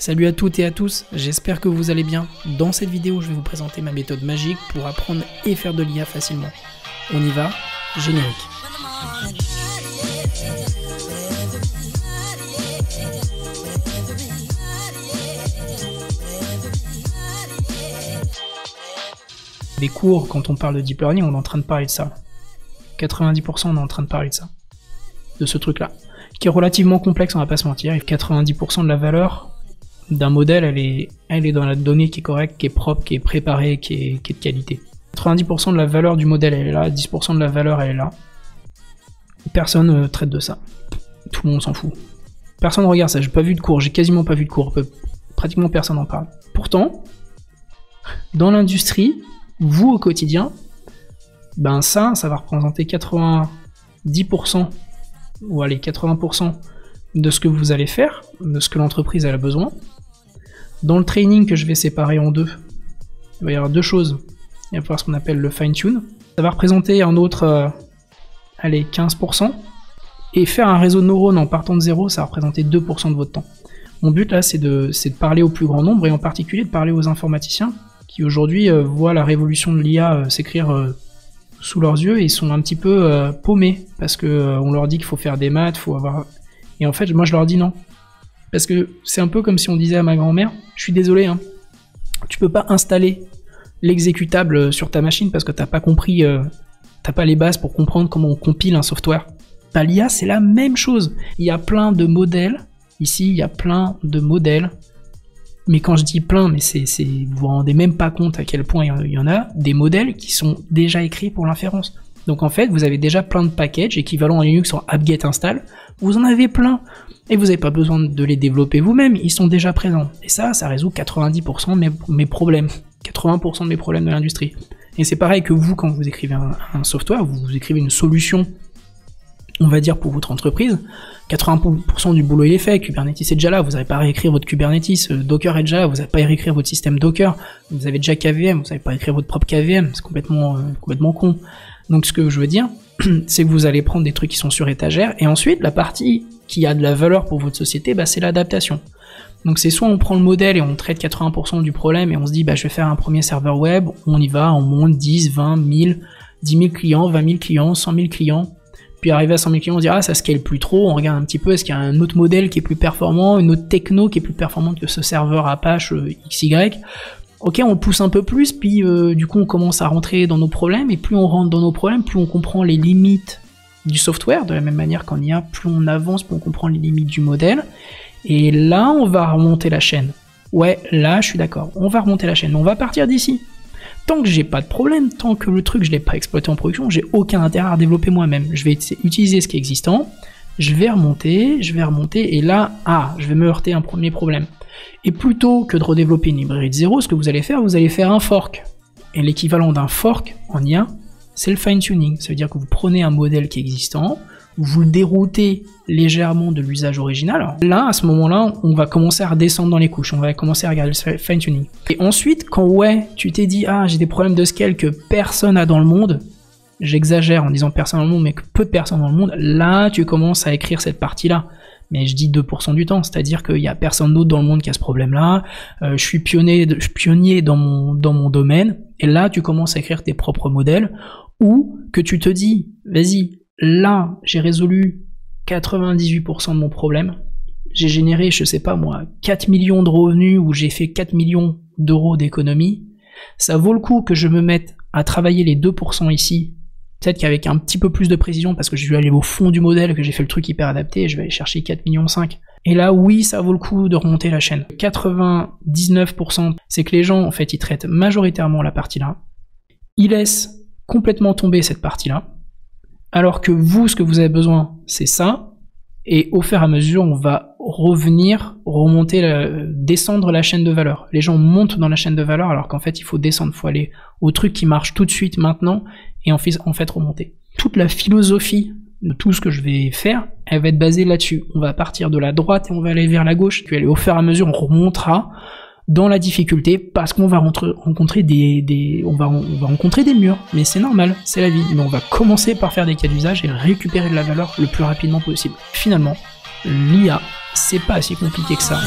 Salut à toutes et à tous, j'espère que vous allez bien. Dans cette vidéo, je vais vous présenter ma méthode magique pour apprendre et faire de l'IA facilement. On y va, générique. Des cours, quand on parle de deep learning, on est en train de parler de ça. 90% on est en train de parler de ça. De ce truc-là. Qui est relativement complexe, on va pas se mentir. Et 90% de la valeur d'un modèle, elle est dans la donnée qui est correcte, qui est propre, qui est préparée, qui est de qualité. 90% de la valeur du modèle, elle est là. 10% de la valeur, elle est là. Personne traite de ça. Tout le monde s'en fout. Personne ne regarde ça. J'ai pas vu de cours. J'ai quasiment pas vu de cours. Pratiquement personne n'en parle. Pourtant, dans l'industrie, vous au quotidien, ben ça va représenter 90%, ou allez 80% de ce que vous allez faire, de ce que l'entreprise a besoin. Dans le training que je vais séparer en deux, il va y avoir deux choses. Il va y avoir ce qu'on appelle le fine-tune. Ça va représenter un autre, allez 15%. Et faire un réseau de neurones en partant de zéro, ça va représenter 2% de votre temps. Mon but là, c'est de parler au plus grand nombre, et en particulier de parler aux informaticiens, qui aujourd'hui voient la révolution de l'IA s'écrire sous leurs yeux et sont un petit peu paumés, parce que on leur dit qu'il faut faire des maths, faut avoir... Et en fait, moi je leur dis non. Parce que c'est un peu comme si on disait à ma grand-mère, je suis désolé, hein, tu peux pas installer l'exécutable sur ta machine parce que t'as pas compris, t'as pas les bases pour comprendre comment on compile un software. Bah, l'IA, c'est la même chose. Il y a plein de modèles, ici il y a plein de modèles. Mais quand je dis plein, mais vous vous rendez même pas compte à quel point il y en a, des modèles qui sont déjà écrits pour l'inférence. Donc en fait, vous avez déjà plein de packages équivalents à Linux sur apt-get install, vous en avez plein, et vous n'avez pas besoin de les développer vous-même, ils sont déjà présents. Et ça résout 90% de mes problèmes, 80% de mes problèmes de l'industrie. Et c'est pareil que vous, quand vous écrivez un software, vous écrivez une solution, on va dire pour votre entreprise, 80% du boulot il est fait, Kubernetes est déjà là, vous n'avez pas à réécrire votre Kubernetes, Docker est déjà là, vous n'avez pas à réécrire votre système Docker, vous avez déjà KVM, vous n'avez pas à écrire votre propre KVM, c'est complètement con. Donc ce que je veux dire, c'est que vous allez prendre des trucs qui sont sur étagère, et ensuite la partie qui a de la valeur pour votre société, bah, c'est l'adaptation. Donc c'est soit on prend le modèle et on traite 80% du problème et on se dit bah je vais faire un premier serveur web, on y va, on monte 10, 20, 1000, 10 000 clients, 20 000 clients, 100 000 clients, puis arrivé à 100 000 clients, on se dit ah ça scale plus trop, on regarde un petit peu, est-ce qu'il y a un autre modèle qui est plus performant, une autre techno qui est plus performante que ce serveur Apache XY. Ok, on pousse un peu plus, puis du coup on commence à rentrer dans nos problèmes, et plus on rentre dans nos problèmes, plus on comprend les limites du software, de la même manière qu'en IA, plus on avance, plus on comprend les limites du modèle, et là on va remonter la chaîne. Ouais, là je suis d'accord, on va remonter la chaîne, mais on va partir d'ici. Tant que j'ai pas de problème, tant que le truc je l'ai pas exploité en production, j'ai aucun intérêt à développer moi-même. Je vais utiliser ce qui est existant, je vais remonter, et là, je vais me heurter à un premier problème. Et plutôt que de redévelopper une librairie de zéro, ce que vous allez faire un fork. Et l'équivalent d'un fork en IA, c'est le fine-tuning. Ça veut dire que vous prenez un modèle qui est existant, vous le déroutez légèrement de l'usage original. Alors là, à ce moment-là, on va commencer à redescendre dans les couches, on va commencer à regarder le fine-tuning. Et ensuite, quand tu t'es dit, j'ai des problèmes de scale que personne n'a dans le monde, j'exagère en disant personne dans le monde, mais que peu de personnes dans le monde, là, tu commences à écrire cette partie-là. Mais je dis 2% du temps, c'est-à-dire qu'il n'y a personne d'autre dans le monde qui a ce problème-là, je suis pionnier dans mon domaine, et là, tu commences à écrire tes propres modèles, ou que tu te dis, vas-y, là, j'ai résolu 98% de mon problème, j'ai généré, je sais pas moi, 4 millions de revenus, ou j'ai fait 4 millions d'euros d'économie, ça vaut le coup que je me mette à travailler les 2% ici, peut-être qu'avec un petit peu plus de précision, parce que je vais aller au fond du modèle, que j'ai fait le truc hyper adapté, et je vais aller chercher 4,5 millions. Et là, oui, ça vaut le coup de remonter la chaîne. 99%, c'est que les gens, en fait, ils traitent majoritairement la partie là, ils laissent complètement tomber cette partie-là, alors que vous, ce que vous avez besoin, c'est ça, et au fur et à mesure, on va descendre la chaîne de valeur. Les gens montent dans la chaîne de valeur, alors qu'en fait, il faut descendre, il faut aller au truc qui marche tout de suite, maintenant, et en fait remonter. Toute la philosophie de tout ce que je vais faire, elle va être basée là-dessus. On va partir de la droite et on va aller vers la gauche, puis au fur et à mesure, on remontera dans la difficulté, parce qu'on va rencontrer on va rencontrer des murs, mais c'est normal, c'est la vie. Mais on va commencer par faire des cas d'usage et récupérer de la valeur le plus rapidement possible. Finalement, l'IA, C'est pas si compliqué que ça.